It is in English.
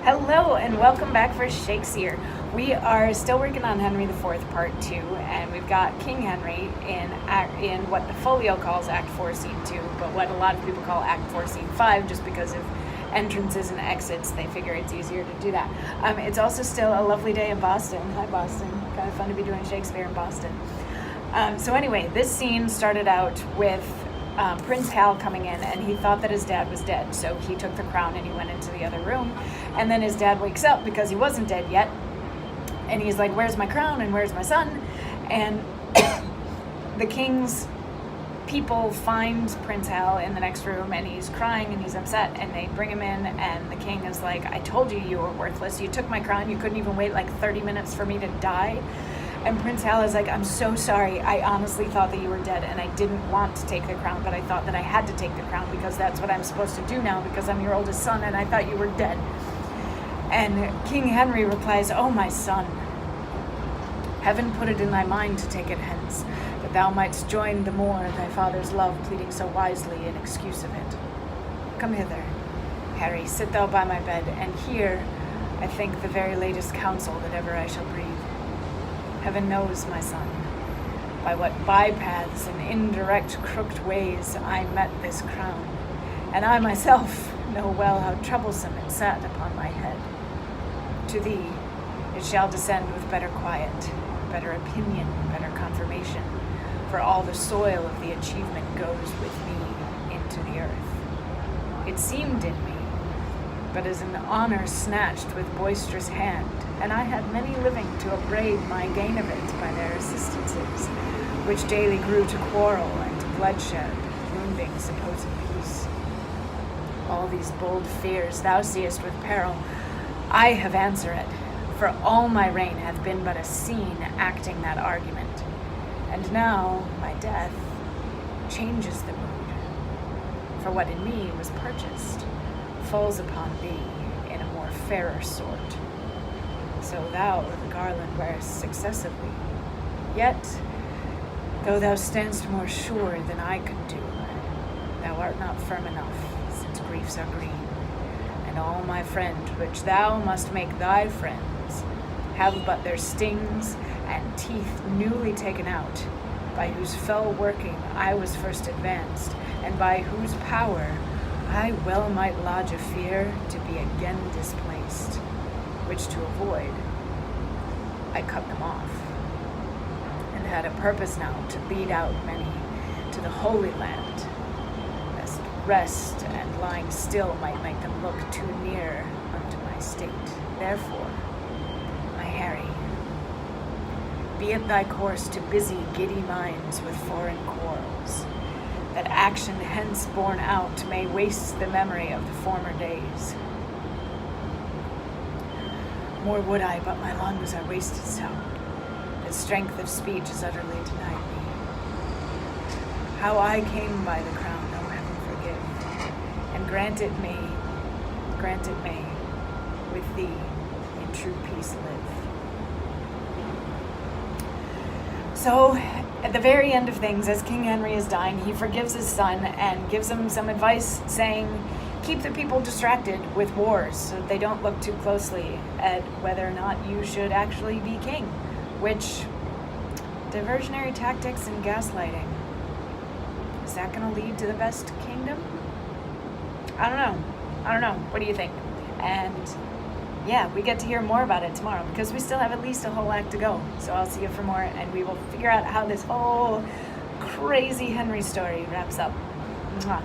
Hello and welcome back for Shakesyear. We are still working on Henry IV Part 2, and we've got King Henry in what the folio calls Act 4 Scene 2, but what a lot of people call Act 4 Scene 5 just because of entrances and exits. They figure it's easier to do that. It's also still a lovely day in Boston. Hi Boston, kind of fun to be doing Shakespeare in Boston. So anyway, this scene started out with Prince Hal coming in, and he thought that his dad was dead, so he took the crown and he went into the other room, and then his dad wakes up because he wasn't dead yet, and he's like, where's my crown and where's my son? And the king's people find Prince Hal in the next room, and he's crying and he's upset, and they bring him in, and the king is like, I told you you were worthless, you took my crown, you couldn't even wait like 30 minutes for me to die. And Prince Hal is like, I'm so sorry. I honestly thought that you were dead, and I didn't want to take the crown, but I thought that I had to take the crown because that's what I'm supposed to do now because I'm your oldest son, and I thought you were dead. And King Henry replies, oh, my son, heaven put it in thy mind to take it hence, that thou mightst join the more thy father's love, pleading so wisely in excuse of it. Come hither, Harry, sit thou by my bed, and hear, I think, the very latest counsel that ever I shall breathe. Heaven knows, my son, by what bypaths and indirect crooked ways I met this crown, and I myself know well how troublesome it sat upon my head. To thee it shall descend with better quiet, better opinion, better confirmation, for all the soil of the achievement goes with me into the earth. It seemed in me, but as an honor snatched with boisterous hand, and I had many living to upbraid my gain of it by their assistances, which daily grew to quarrel and to bloodshed, wounding supposed peace. All these bold fears thou seest with peril, I have answered, for all my reign hath been but a scene acting that argument, and now my death changes the mood, for what in me was purchased falls upon thee in a more fairer sort. So thou the garland wearest successively, yet, though thou standst more sure than I could do, thou art not firm enough, since griefs are green, and all my friend, which thou must make thy friends, have but their stings and teeth newly taken out, by whose fell working I was first advanced, and by whose power I well might lodge a fear to be again displaced, which to avoid, I cut them off, and had a purpose now to lead out many to the Holy Land, lest rest and lying still might make them look too near unto my state. Therefore, my Harry, be it thy course to busy giddy minds with foreign quarrels, that action hence borne out may waste the memory of the former days. More would I, but my lungs are wasted so, that strength of speech is utterly denied me. How I came by the crown, O heaven forgive, and grant it may, with thee in true peace live. So, at the very end of things, as King Henry is dying, he forgives his son and gives him some advice saying, keep the people distracted with wars so that they don't look too closely at whether or not you should actually be king, which, diversionary tactics and gaslighting, is that going to lead to the best kingdom? I don't know. What do you think? And yeah, we get to hear more about it tomorrow because we still have at least a whole act to go. So I'll see you for more, and we will figure out how this whole crazy Henry story wraps up. Mwah.